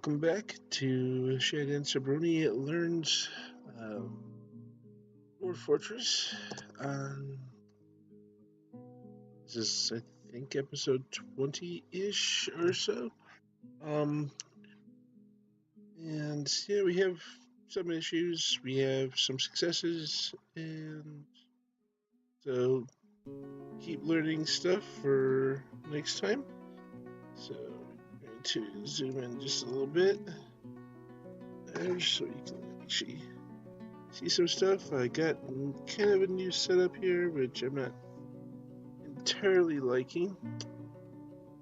Welcome back to ShadowDancerBrony Learns Dwarf Fortress. This is, I think, episode 20-ish or so. And yeah, we have some issues, we have some successes, and so keep learning stuff for next time. So I'm going to zoom in just a little bit there so you can actually see some stuff. I got kind of a new setup here, which I'm not entirely liking,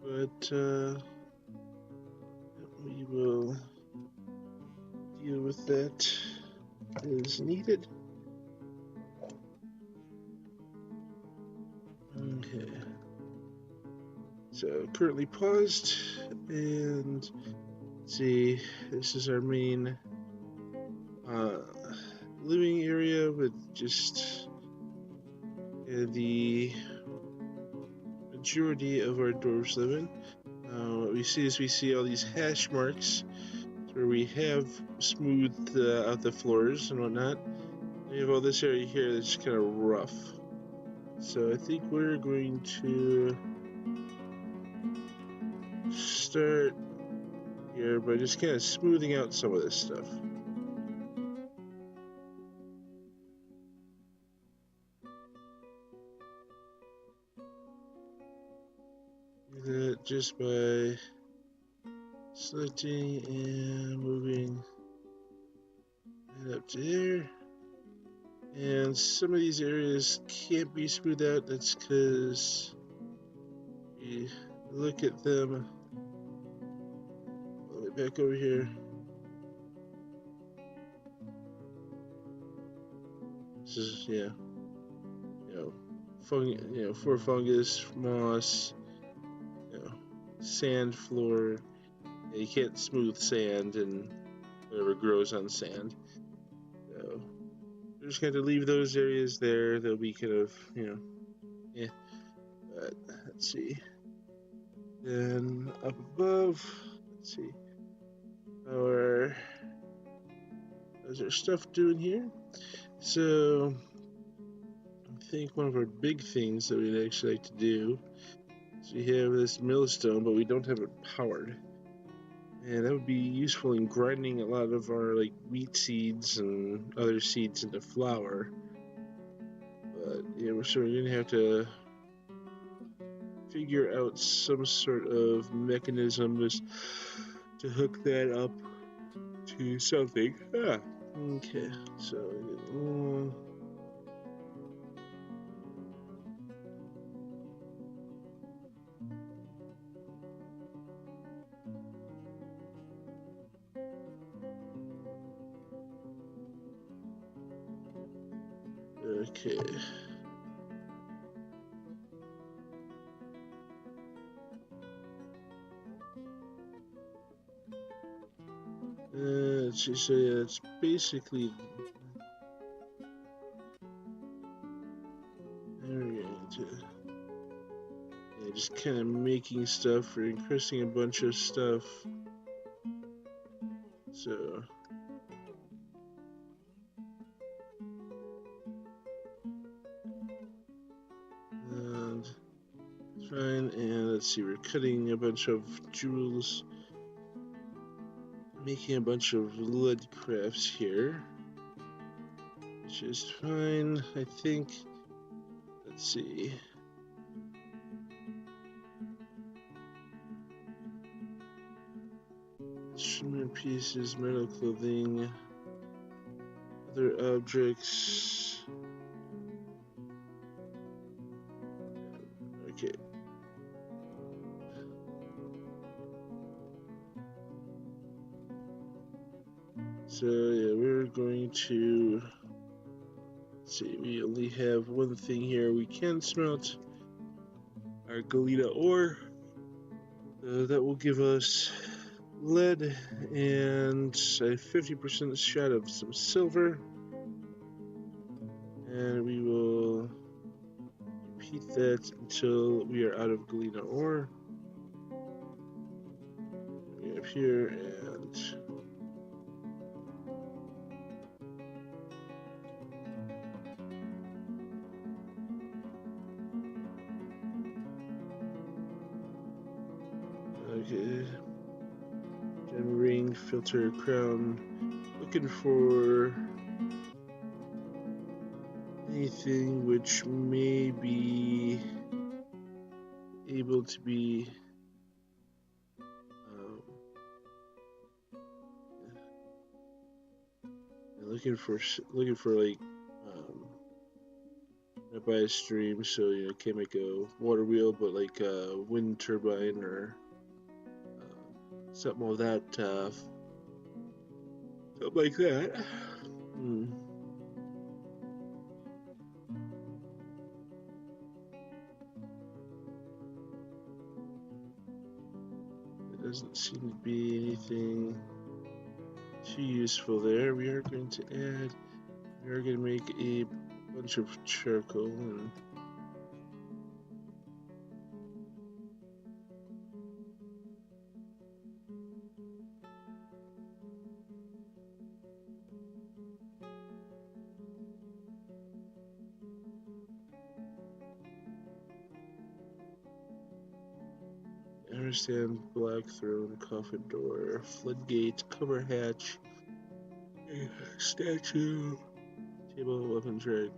but we will deal with that as needed. Okay. So currently paused, and let's see, this is our main living area with just the majority of our dwarves live in. What we see is all these hash marks where we have smoothed out the floors and whatnot. We have all this area here that's kind of rough. So I think we're going to start here by just kind of smoothing out some of this stuff. Do that just by selecting and moving it up to there. And some of these areas can't be smoothed out. That's because we look at them all the way back over here. This is, for fungus, moss, sand floor. You can't smooth sand and whatever grows on sand. So we're just going to leave those areas there. They'll be kind of, But let's see. Then up above, let's see. How's our stuff doing here? So I think one of our big things that we'd actually like to do is we have this millstone, but we don't have it powered. And that would be useful in grinding a lot of our wheat seeds and other seeds into flour. But yeah, we're going to have to figure out some sort of mechanism to hook that up to something. Okay, so okay. Let's see, so yeah, it's basically just kind of making stuff or increasing a bunch of stuff. So and fine, and let's see, we're cutting a bunch of jewels, making a bunch of lead crafts here, which is fine, I think. Let's see. Instrument pieces, metal clothing, other objects. Okay. So yeah, we're going to see. We only have one thing here. We can smelt our Galena ore. That will give us lead and a 50% shot of some silver. And we will repeat that until we are out of Galena ore. There we Coming up here and okay. Gem ring, filter, crown. Looking for anything which may be able to be looking for like not by a stream, so you know, can't make a water wheel, but like a wind turbine or something of that something like that. There doesn't seem to be anything too useful there. We are going to make a bunch of charcoal and understand black throne, coffin door, floodgate, cover hatch, statue, table, weapons rack.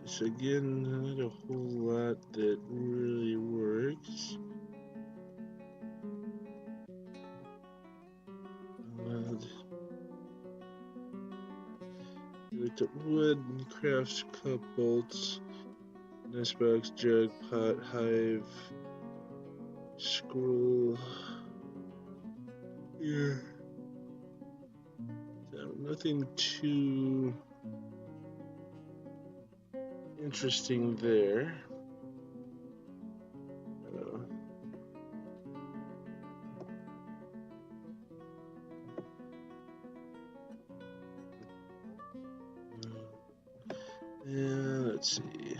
So again, not a whole lot that really works. Looked at wood, crafts, cup, bolts, nest box, jug, pot, hive, scroll. Yeah. So nothing too interesting there. Yeah, let's see.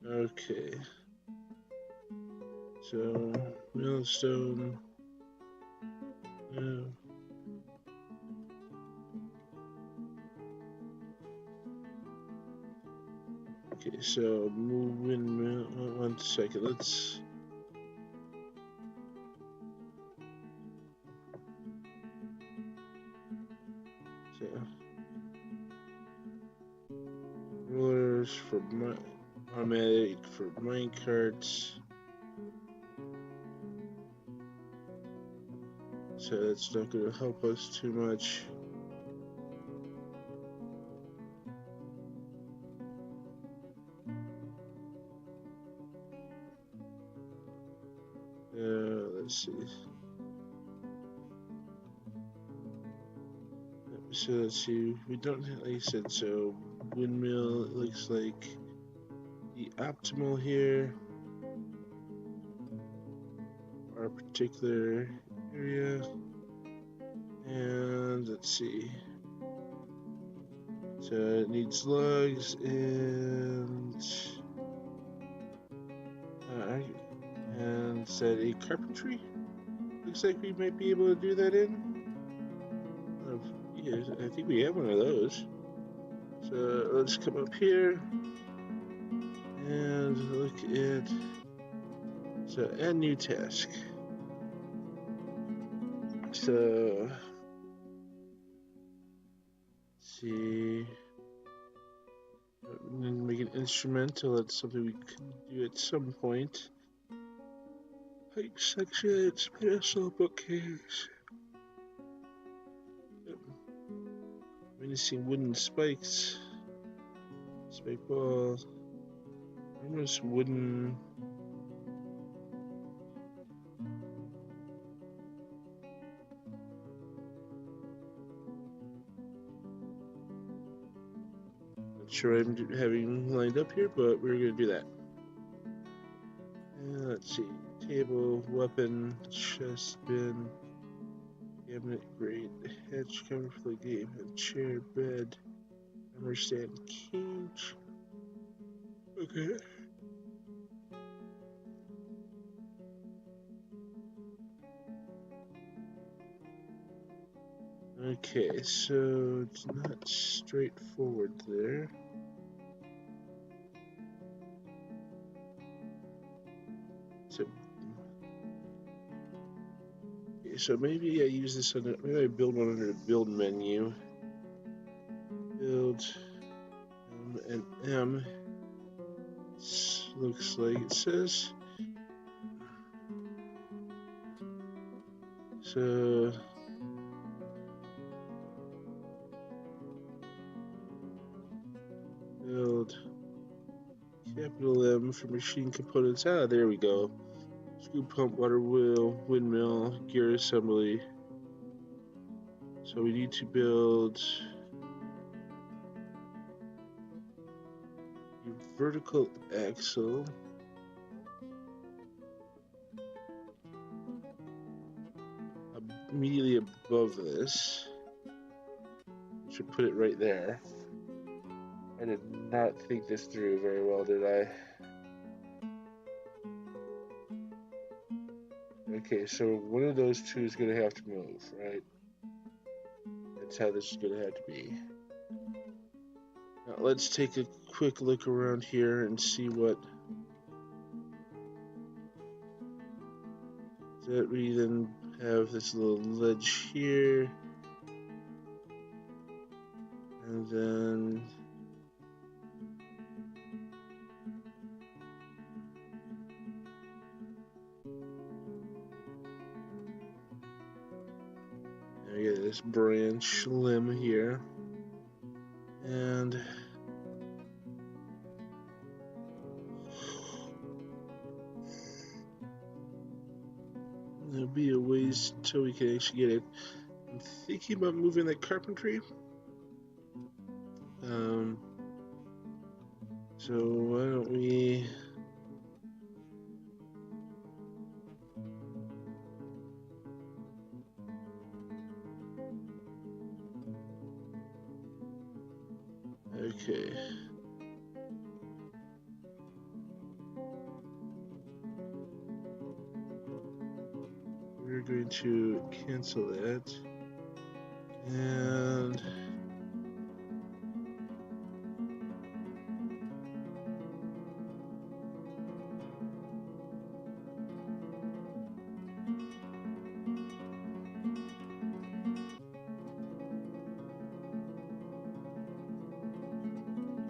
Okay. So, millstone. Okay, so move windmill. 1 second. Let's. So, rollers for automatic for mine carts. So that's not going to help us too much. Let's see. So let's see. We don't have, like I said, so windmill, it looks like the optimal here. Our particular area. And let's see. So it needs logs and said a carpentry. Looks like we might be able to do that in. Yeah, I think we have one of those. So let's come up here and look at. So add new task. So let's see. Make an instrumental. That's something we could do at some point. Pipe sections, pedestal, bookcase. Menacing wooden spikes. Spike ball. Almost wooden. Not sure I'm having lined up here, but we're going to do that. Let's see. table, weapon, chest, bin, cabinet, grate, hatch, cover for the game, chair, bed, armor stand, cage. Okay. Okay, so it's not straightforward there. So maybe I use this under, maybe I build one under the build menu. Build and M. Looks like it says. So build capital M for machine components. Ah, there we go. Screw pump, water wheel, windmill, gear assembly. So we need to build a vertical axle. Immediately above this. We should put it right there. I did not think this through very well, did I? Okay, so one of those two is going to have to move, right? That's how this is going to have to be. Now let's take a quick look around here and see what that we then have this little ledge here, and then we get this branch limb here, and there'll be a ways until we can actually get it. I'm thinking about moving that carpentry. So why don't we okay. We're going to cancel that, and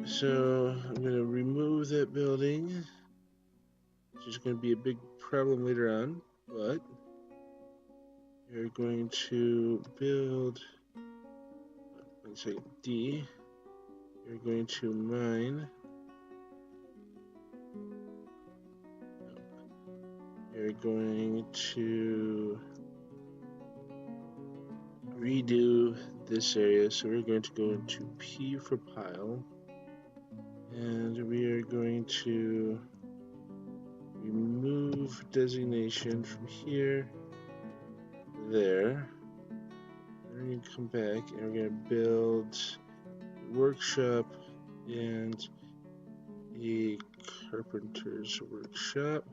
so I'm going to remove that building, which is going to be a big problem later on, but we're going to build, let's say D, we're going to mine, we're going to redo this area, so we're going to go into P for pile, and we are going to remove designation from here to there. Then we're going to come back and we're going to build a workshop and a carpenter's workshop,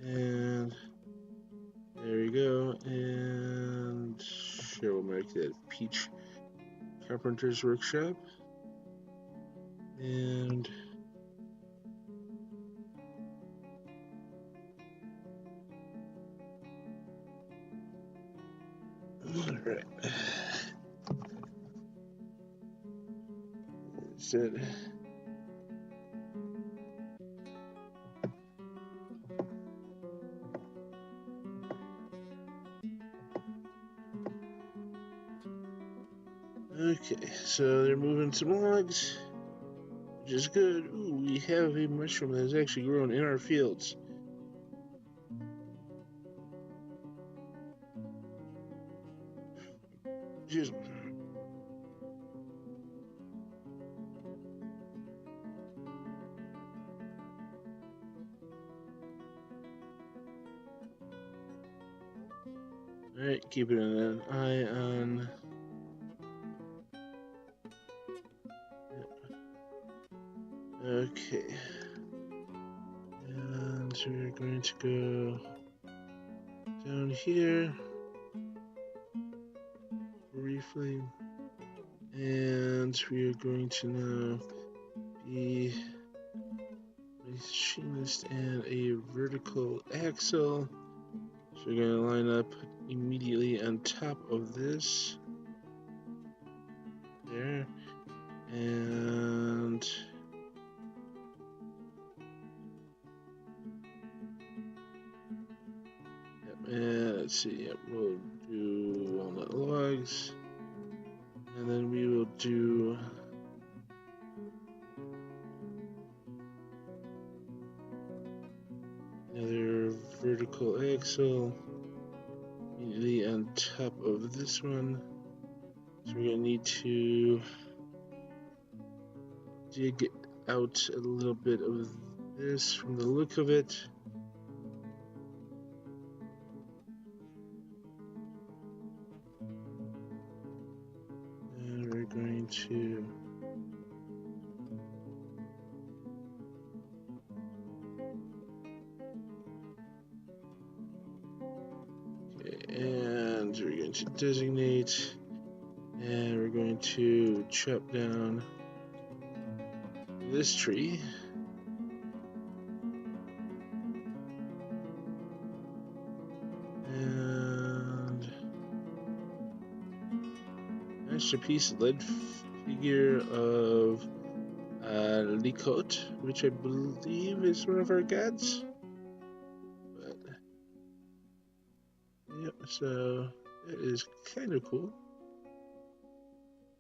and there we go, and sure, we'll make that Peach Carpenter's Workshop, and alright, that's it. Okay, so they're moving some logs, which is good. Ooh, we have a mushroom that is actually grown in our fields. Just Alright, keeping an eye on. Okay. And we're going to go down here briefly. And we are going to now be machinist and a vertical axle. So we're going to line up immediately on top of this. There. And let's see, we'll do walnut logs. And then we will do another vertical axle immediately on top of this one. So we're going to need to dig out a little bit of this from the look of it. And we're going to and we're going to designate, and we're going to chop down this tree. And masterpiece lead figure of Likot, which I believe is one of our gods. But yep, so that is kind of cool.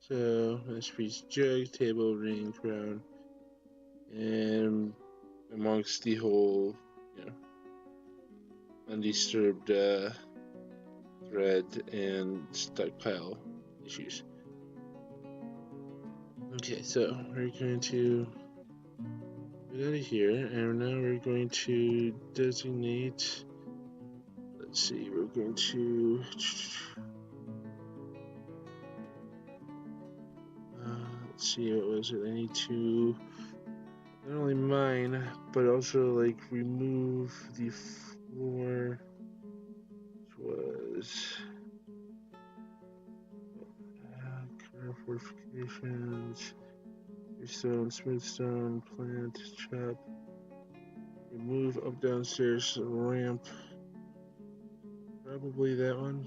So masterpiece jug, table, ring, crown, and amongst the whole, undisturbed thread and stockpile issues. Okay, so we're going to get out of here, and now we're going to designate. Let's see, we're going to let's see, what was it? I need to not only mine, but also like remove the floor, which was fortifications, stone, smooth stone, plant, chop, remove up downstairs ramp, probably that one.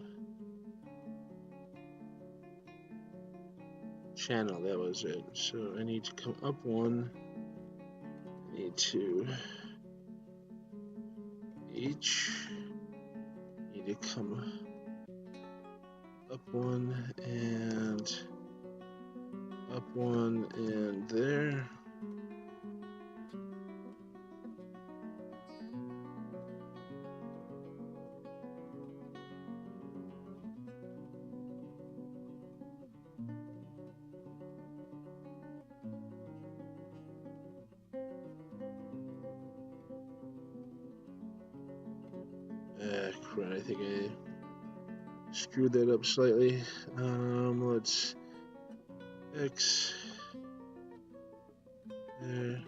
Channel, that was it. So I need to come up one. I need to need to come up one and up one and there. Crap, I think I screwed that up slightly. Let's X there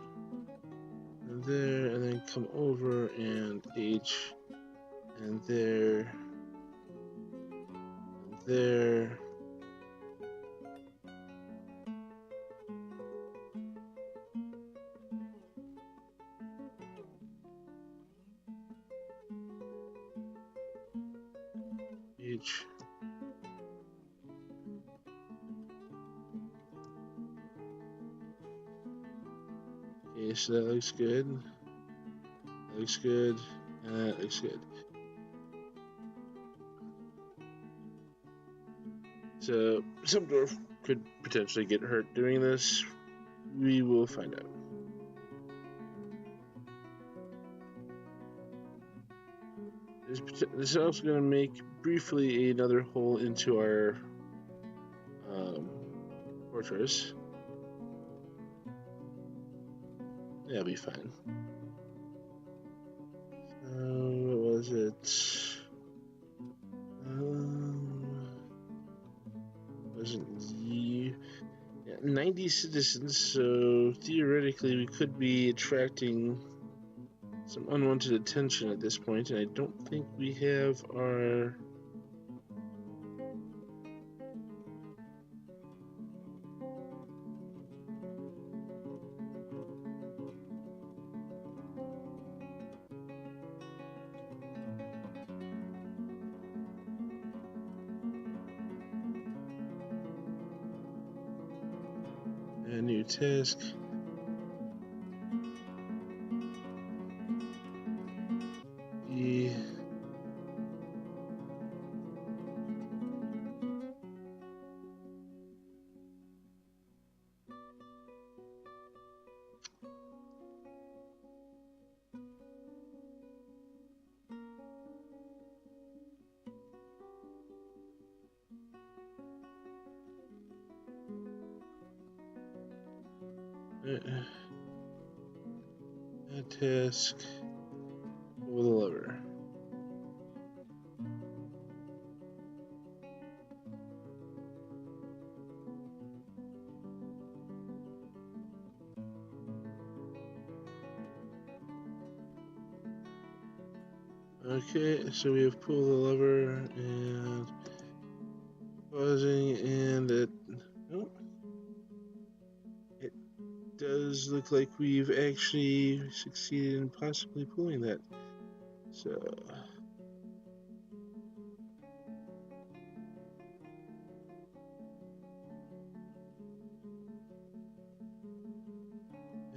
and there, and then come over and H and there and there. H. Okay, so that looks good. That looks good. And that looks good. So some dwarf could potentially get hurt doing this. We will find out. This is also going to make briefly another hole into our fortress. That'll be fine. So what was it? Wasn't you? Yeah, 90 citizens, so theoretically we could be attracting some unwanted attention at this point, and I don't think we have our... A new task. A task with a lever. Okay, so we have pulled the lever and pausing, and it does look like we've actually succeeded in possibly pulling that. So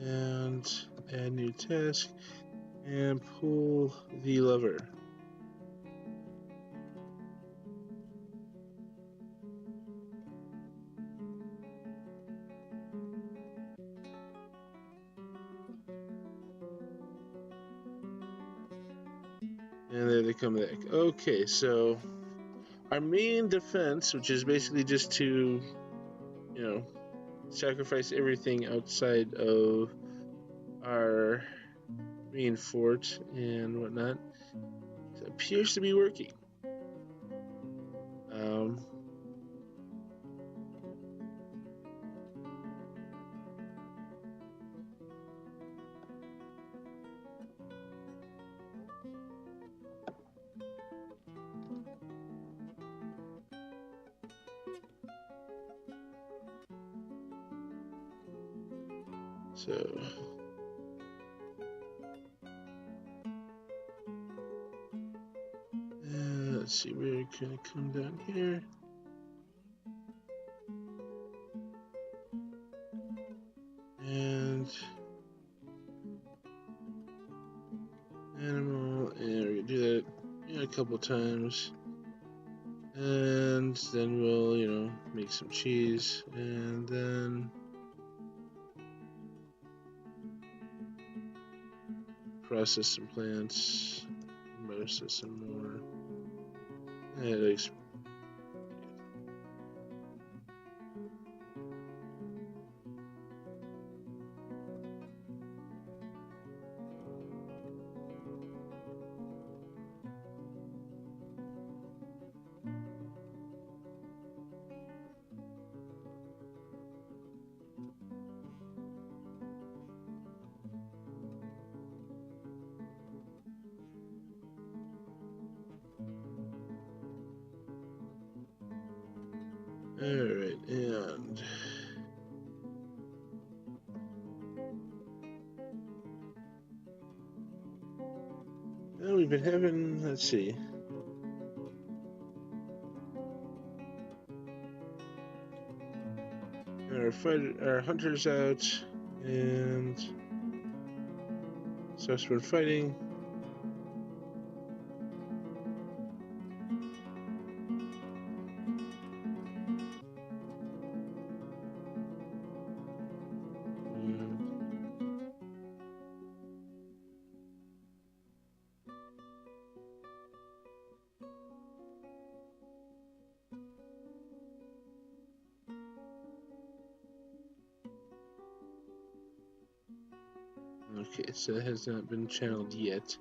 and add new task and pull the lever. And there they come back. Okay, so our main defense, which is basically just to, sacrifice everything outside of our main fort and whatnot, appears to be working. So let's see, we're gonna come down here. And animal, and we're gonna do that a couple times. And then we'll, make some cheese, and then process some plants, process some more. And alright, and we've been having, let's see, our hunters out, and so it's been fighting. Okay, so that has not been channeled yet.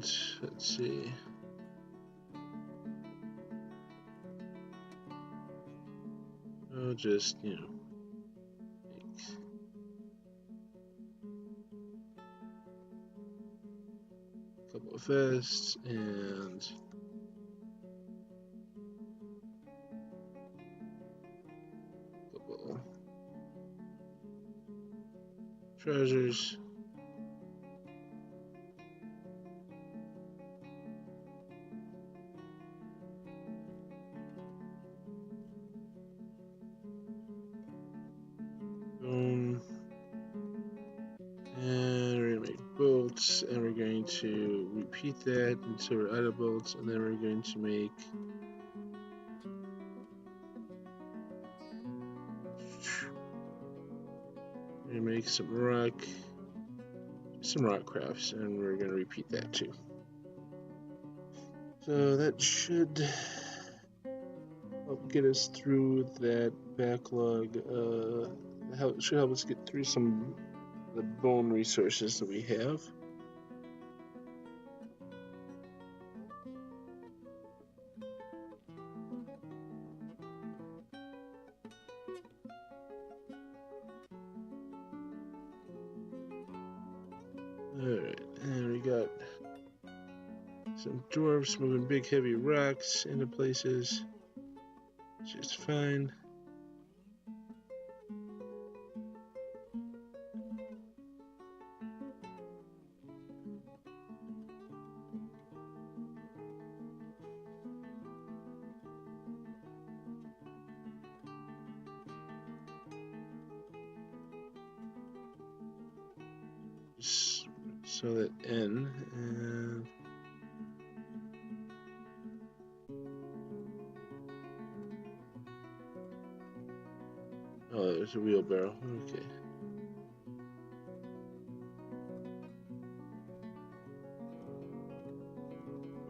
And let's see. I'll just, you know, make a couple of vests and a couple trousers. And we're going to make bolts, and we're going to repeat that until we're out of bolts, and then we're going to make some rock crafts, and we're going to repeat that too. So that should help get us through that backlog. Should help us get through some of the bone resources that we have. Alright, and we got some dwarves moving big heavy rocks into places, which is fine. Just so that N and oh, there's a wheelbarrow. Okay.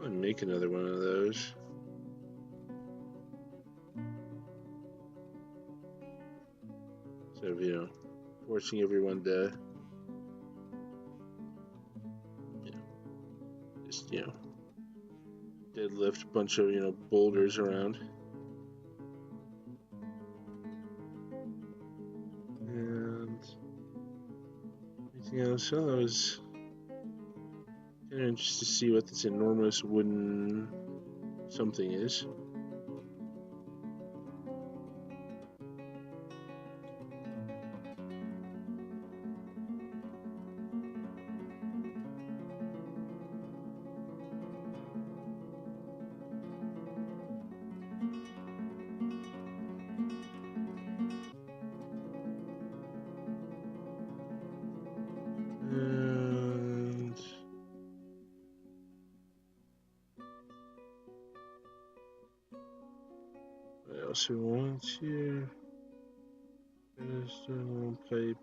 I'll make another one of those. Instead of, you know, forcing everyone to, you know, just, you know, deadlift a bunch of, you know, boulders around. And anything else? Oh, I was kind of interested to see what this enormous wooden something is. And what else we want here? Redstone pipe.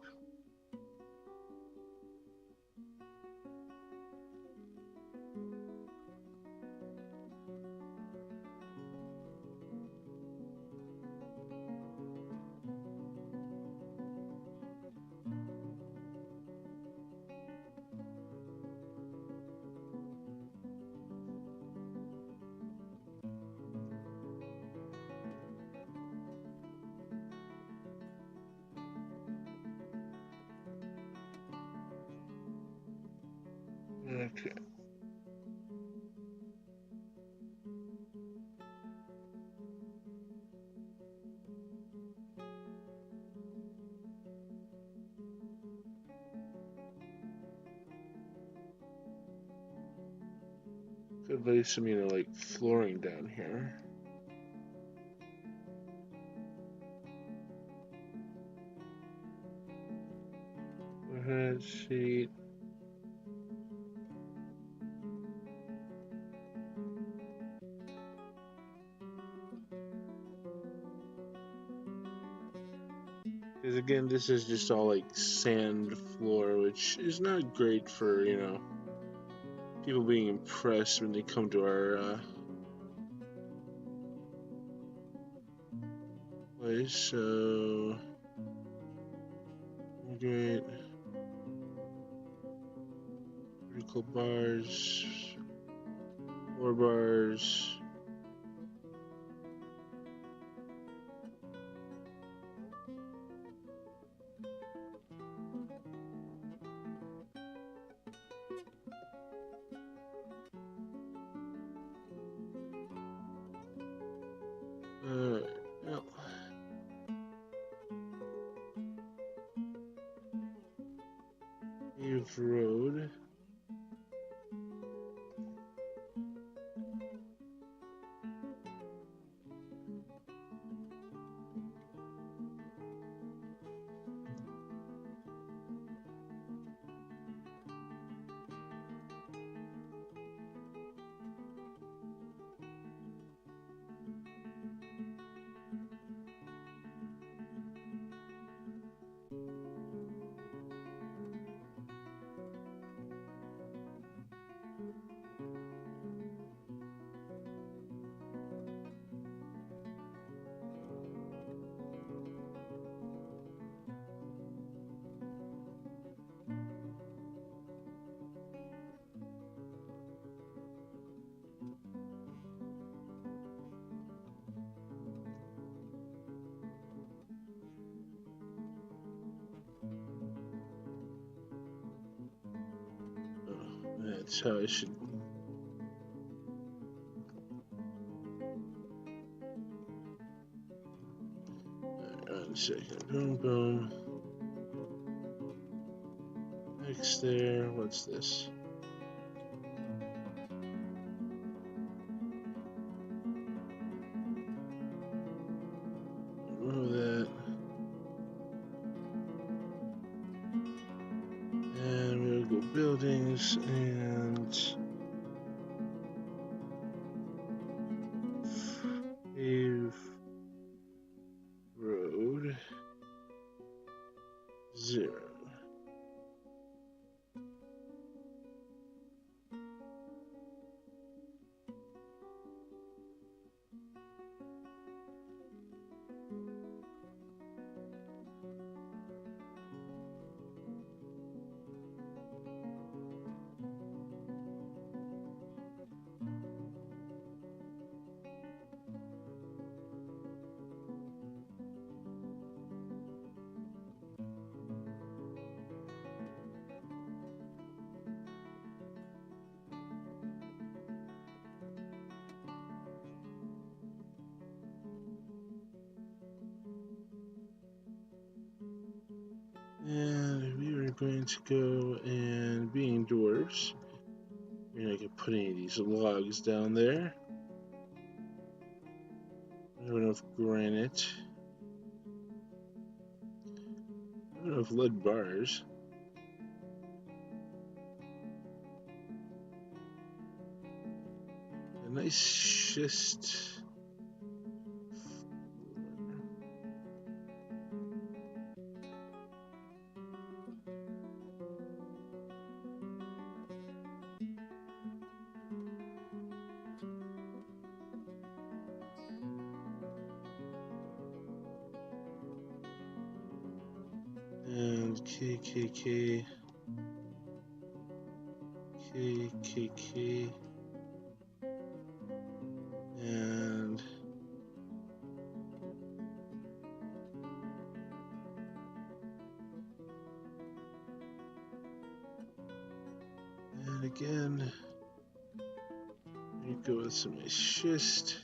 Okay. Could lay some, you know, like flooring down here. Overhead sheet. Because again, this is just all like sand floor, which is not great for, you know, people being impressed when they come to our place. So great. Vertical bars, 4 bars. No. Paved road. That's how I should. Alright, 1 second. Boom, boom. Next there. What's this? Remove that. And we'll go buildings and pave road 0. And we are going to go and, being dwarves, we're not going to put any of these logs down there. I have enough granite. I have enough lead bars. A nice schist. And KKK. And again, we go with some nice schist.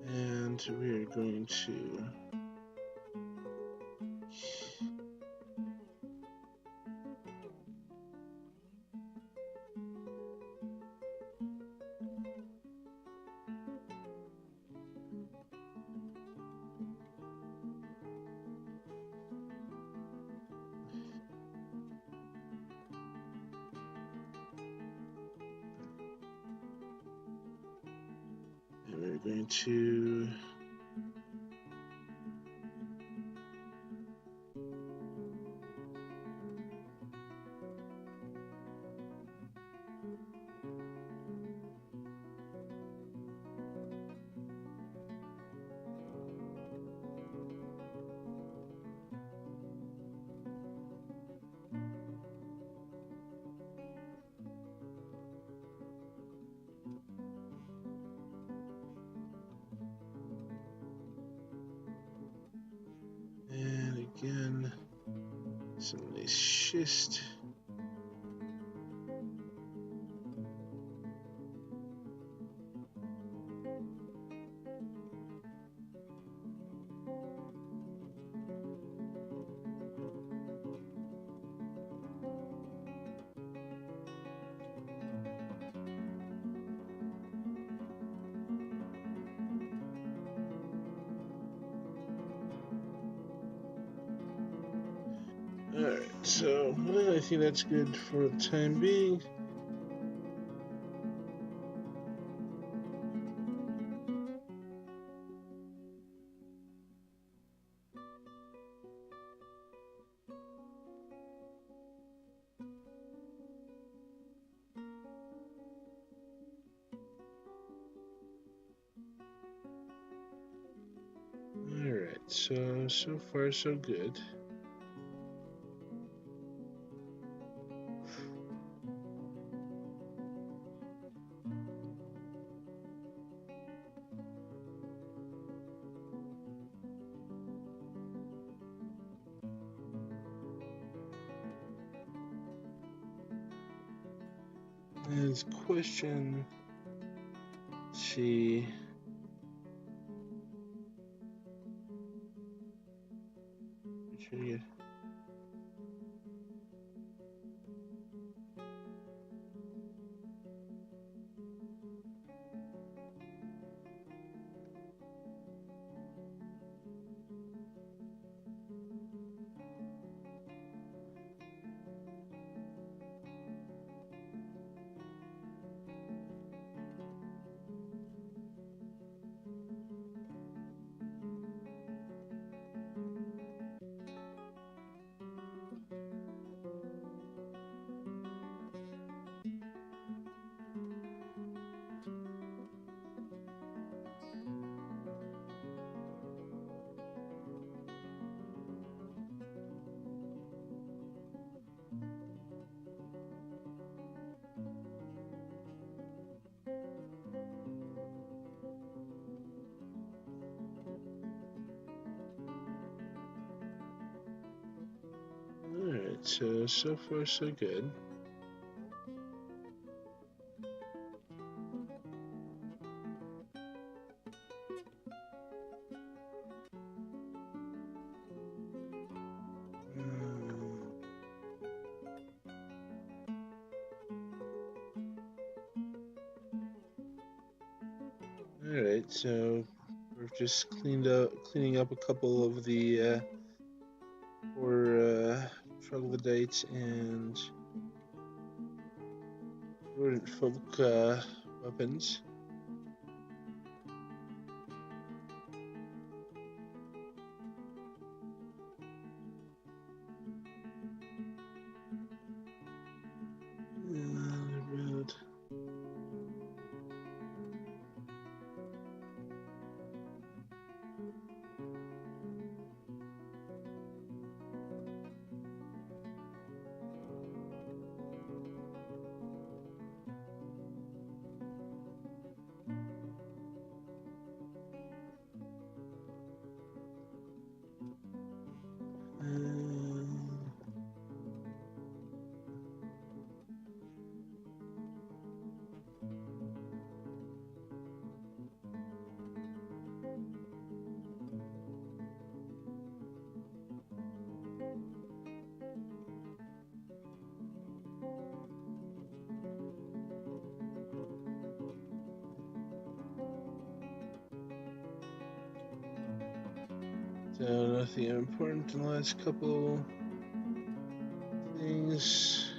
And we are going to Some nice schist. Alright, so I think that's good for the time being. Alright, so far so good. There's a question. Let's see. Alright, so far so good. Alright, so we're just cleaning up a couple of the troglodytes and rodent folk weapons. So nothing important in the last couple things.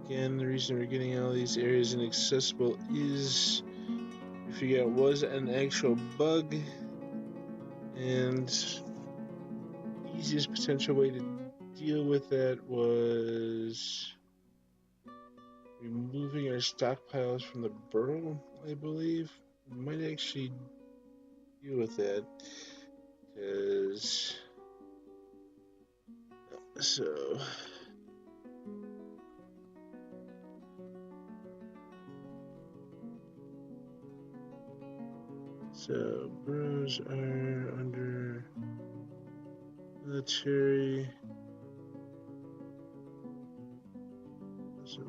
Again, the reason we're getting all these areas inaccessible is we figure out was an actual bug, and the easiest potential way to deal with that was removing our stockpiles from the burrow, I believe. We might actually deal with that, because so burrows are under military. So,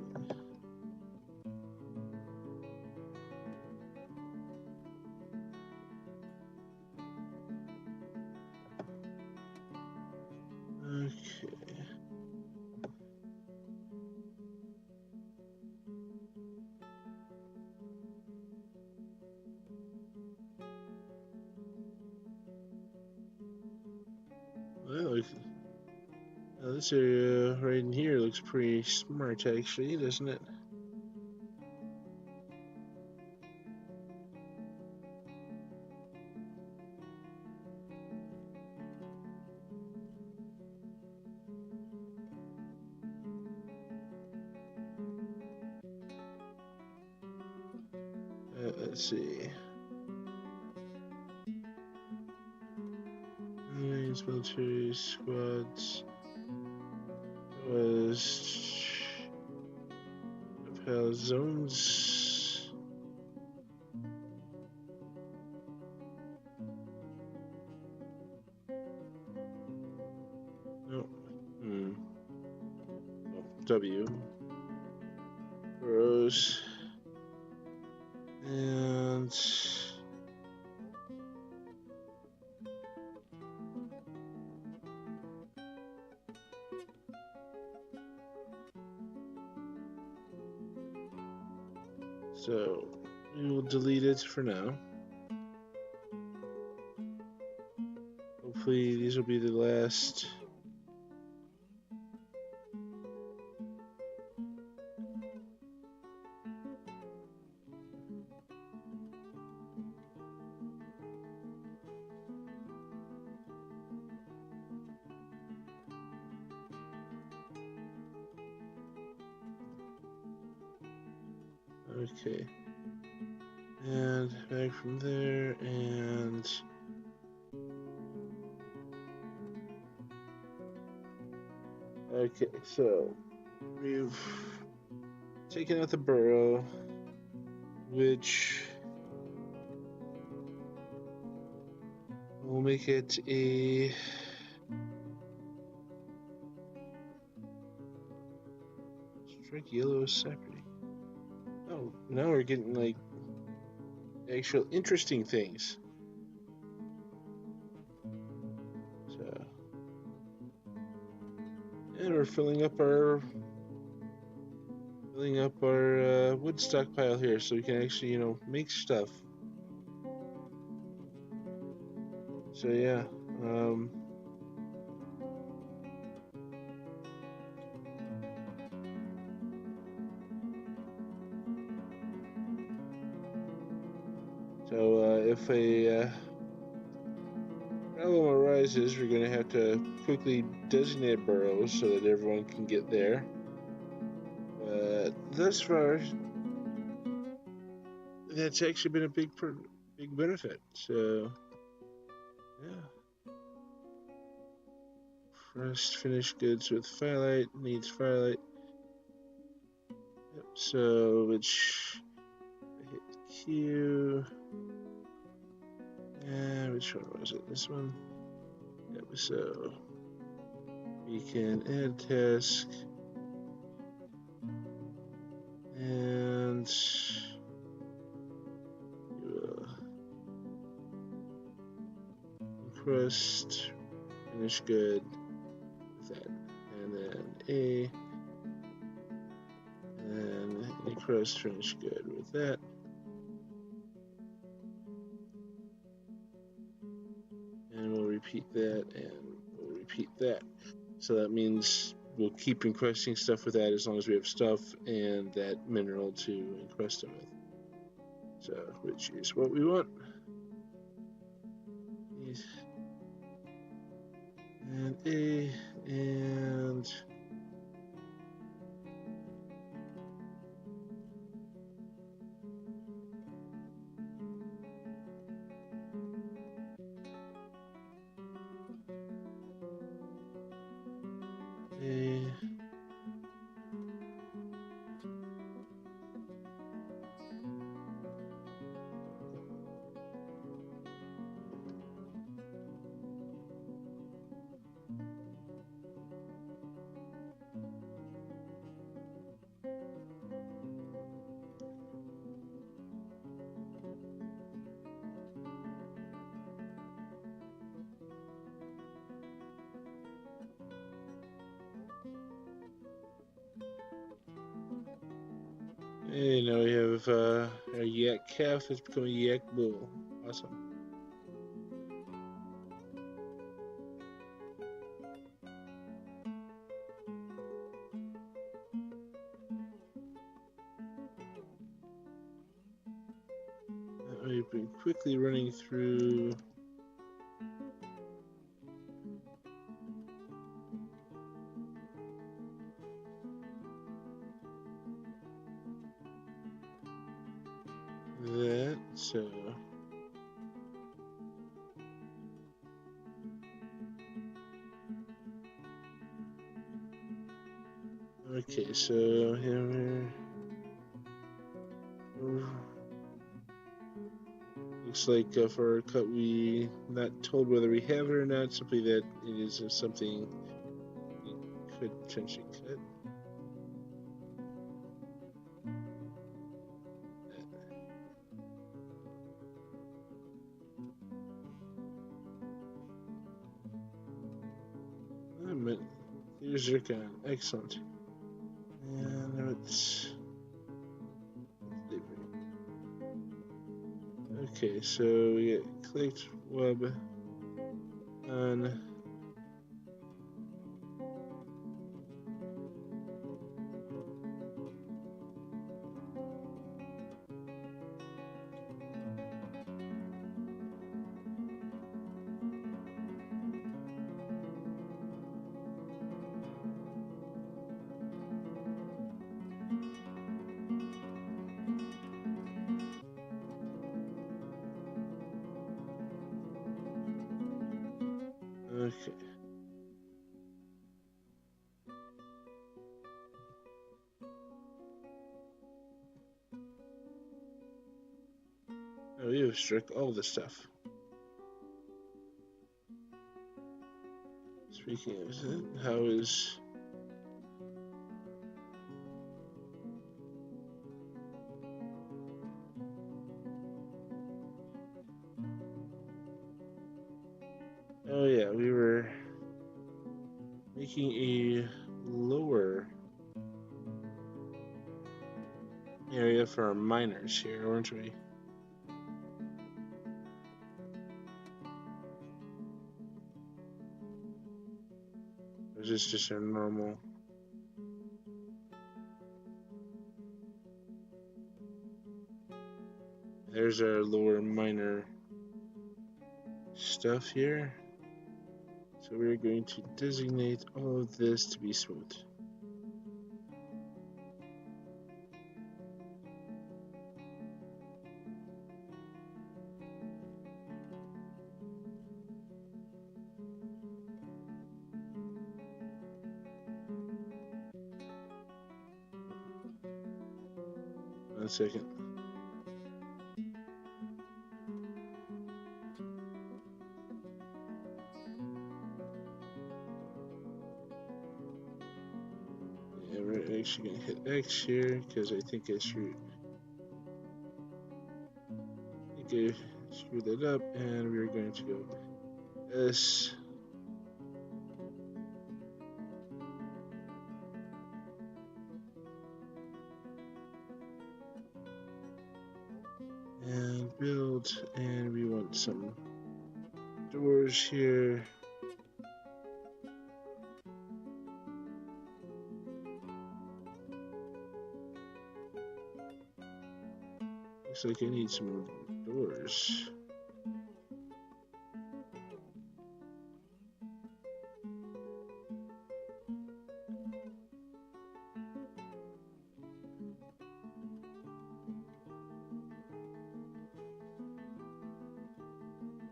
okay. Well, this area right in here looks pretty smart, actually, doesn't it? Let's see. These military squads was repel zones. No. Oh, W. Rose. And so we will delete it for now. Hopefully these will be the last. Okay. And back from there, and okay, so we've taken out the burrow, which will make it a strike yellow separate. Oh, now we're getting like actual interesting things. So, and we're filling up our wood stockpile here, so we can actually, you know, make stuff. So yeah, so if a problem arises, we're going to have to quickly designate burrows so that everyone can get there. But thus far, that's actually been a big benefit. So yeah. First finished goods with firelight, needs firelight. Yep, so which I hit Q. And which one was it? This one? Yep, so we can add task. And encrust, finish good with that. And then A. And encrust, finish good with that. And we'll repeat that, and we'll repeat that. So that means we'll keep encrusting stuff with that as long as we have stuff and that mineral to encrust it with. So, which is what we want. And A, and A. And now we have our yak calf has become a yak bull. Awesome. We've been quickly running through that, so okay, so here we're looks like for our cut we not told whether we have it or not, simply that it is something we could potentially cut. Here's Zircon. Excellent. And it's okay, so we get clicked web on okay. Oh, we have struck all the stuff. Speaking of that, how is oh yeah, we were making a lower area for our miners here, weren't we? Or is this just our normal? There's our lower miner stuff here. So we're going to designate all of this to be smooth. One second. Yeah, we're actually going to hit X here because I think I screwed that up, and we're going to go S. And build, and we want some doors here. Looks like I need some more doors.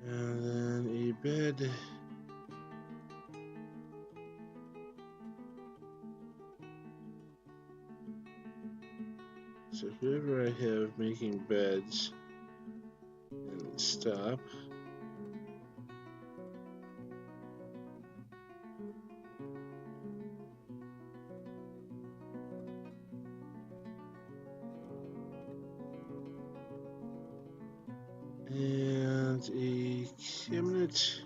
And then a bed. So whoever I have making beds, and stop. And a cabinet.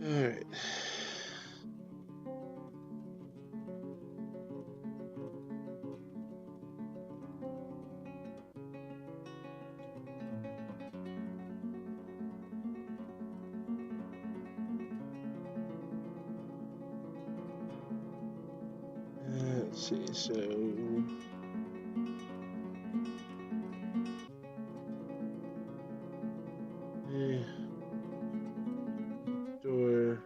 Alright. Let's see, so door,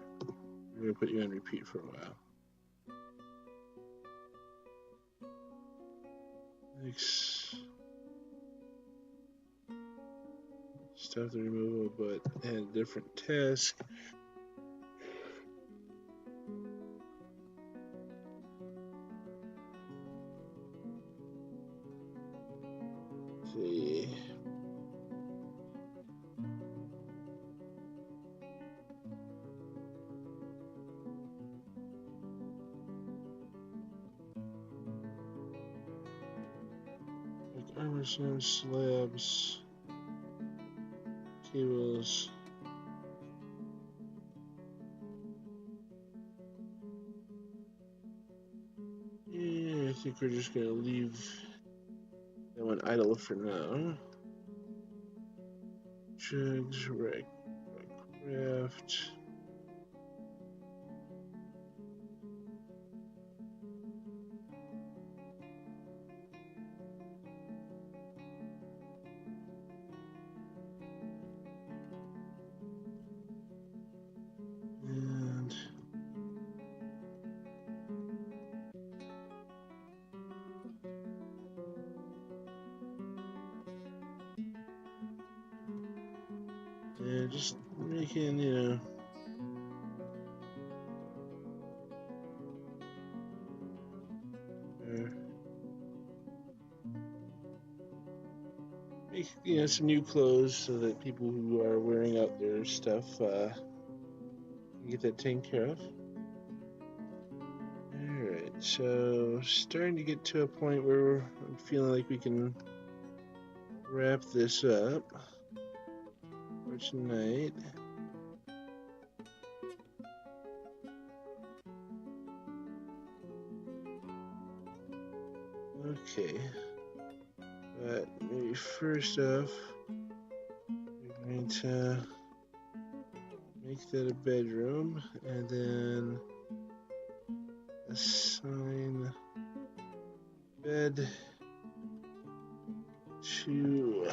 we're gonna put you on repeat for a while. Next, stop the removal, but add a different task. Let's see. Armor slabs, cables. Yeah, I think we're just gonna leave that one idle for now. Jugs, craft. And yeah, just making, you know, make, you know, some new clothes so that people who are wearing out their stuff can get that taken care of. Alright, so starting to get to a point where I'm feeling like we can wrap this up for tonight. Okay, but maybe first off, we're going to make that a bedroom and then assign bed to,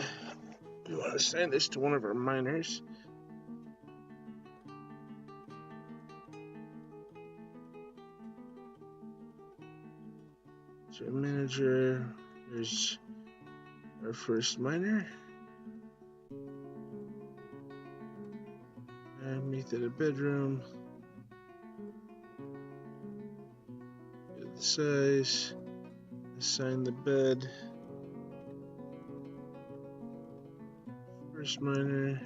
we want to assign this to one of our miners. So manager, there's our first miner. And make that a bedroom. Get the size. Assign the bed. First miner.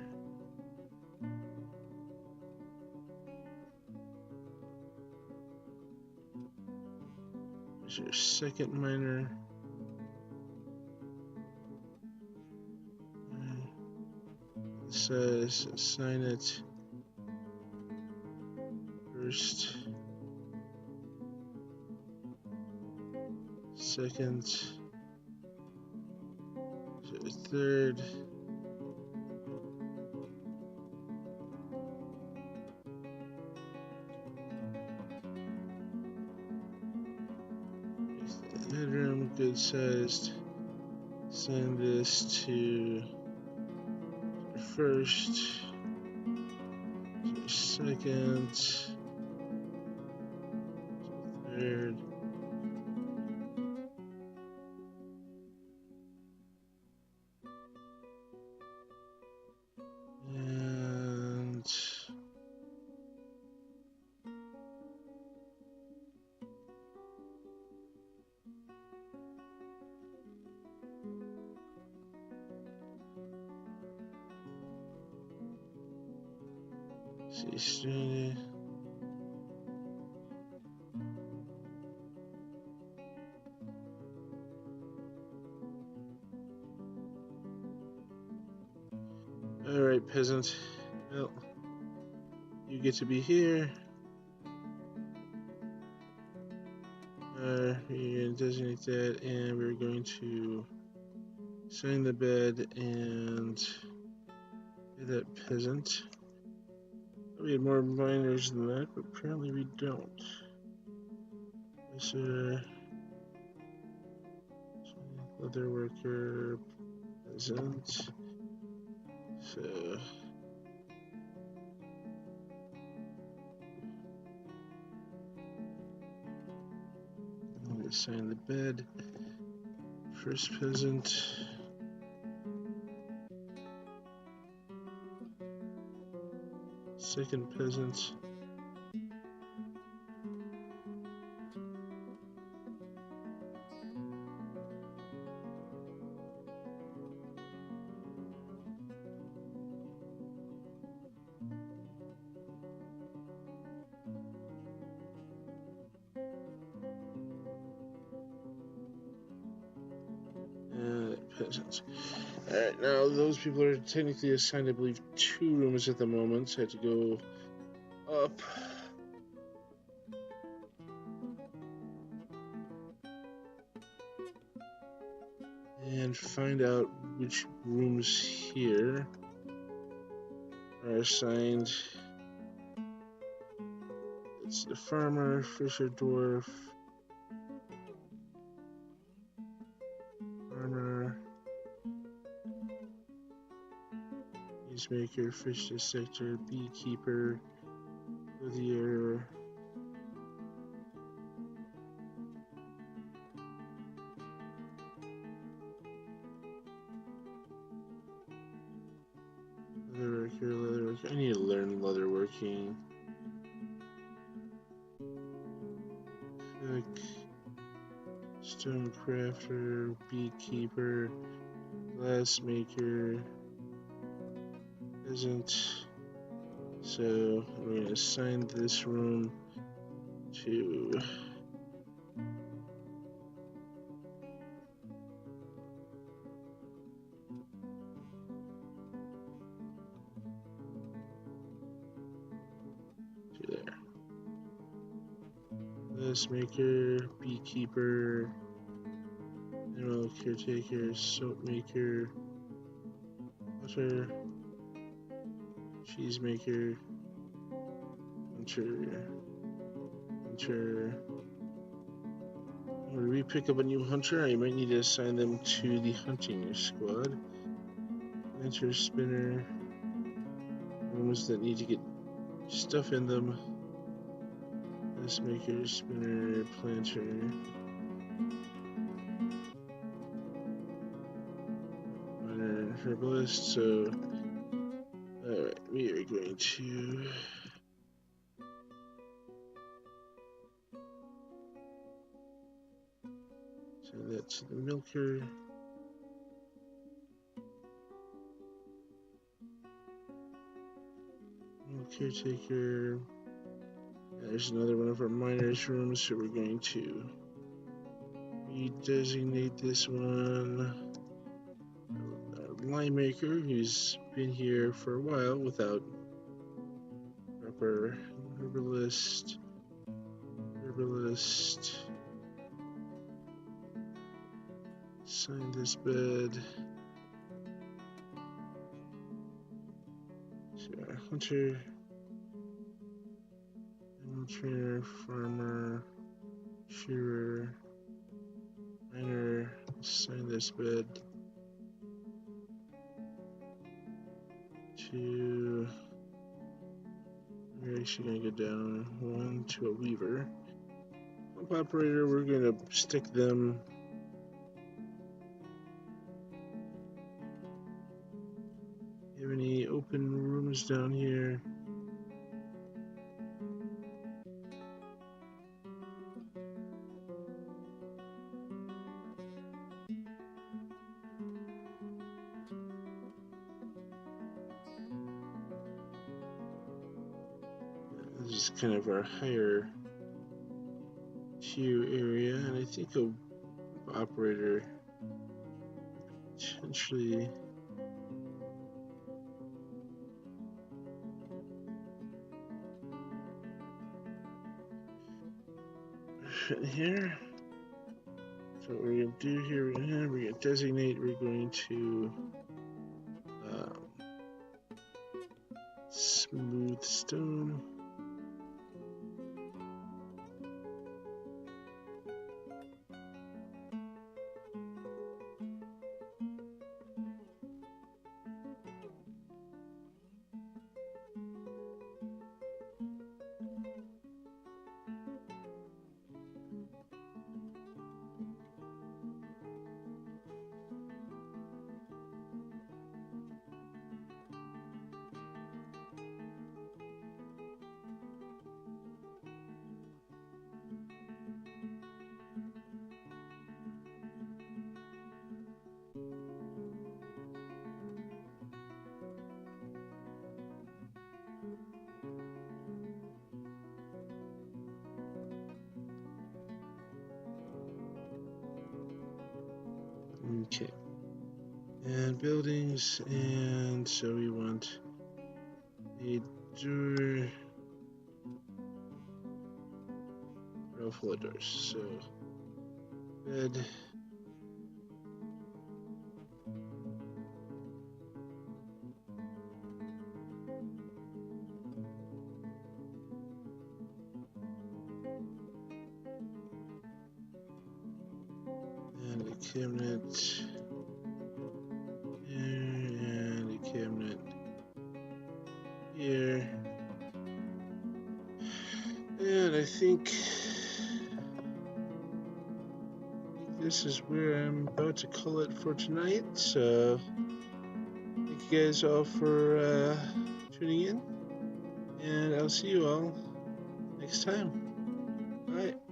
There's your second miner. Size, assign it. First. Second. Third. Bedroom, good sized. Assign this to first, second, third. And see, all right, peasant. Well, You get to be here. We're going to designate that, and we're going to sign the bed and pay that peasant. We had more miners than that, but apparently we don't. This leather worker, peasant. So I'm going to sign the bed. First peasant. Second peasant. Peasants. Alright, now those people are technically assigned, I believe, 2 rooms at the moment. So I had to go up. And find out which rooms here are assigned. It's the farmer, fisher, dwarf, farmer, peacemaker, fish dissector, beekeeper, clothier, leatherworker. I need to learn leatherworking. Cook, stone crafter, beekeeper, glassmaker, peasant. So I'm going to assign this room to there. Glassmaker, beekeeper, animal caretaker, soap maker, butter, cheesemaker, hunter. When we pick up a new hunter, I might need to assign them to the hunting squad. Planter, spinner, rooms that need to get stuff in them. Maker, spinner, planter. Miner, herbalist. So, alright, we are going to send that to the milker. Caretaker. There's another one of our miners' rooms, so we're going to redesignate this one. Our lime maker, who's been here for a while without proper herbalist. Sign this bed. So our hunter. Trainer, farmer, shearer, miner, assign this bed to, we're actually going to go down 1 to a weaver. Pump operator, we're going to stick them you have any open rooms down here? This is kind of our higher tier area, and I think a operator potentially. fit in here. So what we're going to do here, we're going to designate, we're going to smooth stone. Okay. And buildings, and so we want a door. Row full of doors. So bed. And a cabinet. And a cabinet here. And I think this is where I'm about to call it for tonight. So thank you guys all for tuning in, and I'll see you all next time. Bye.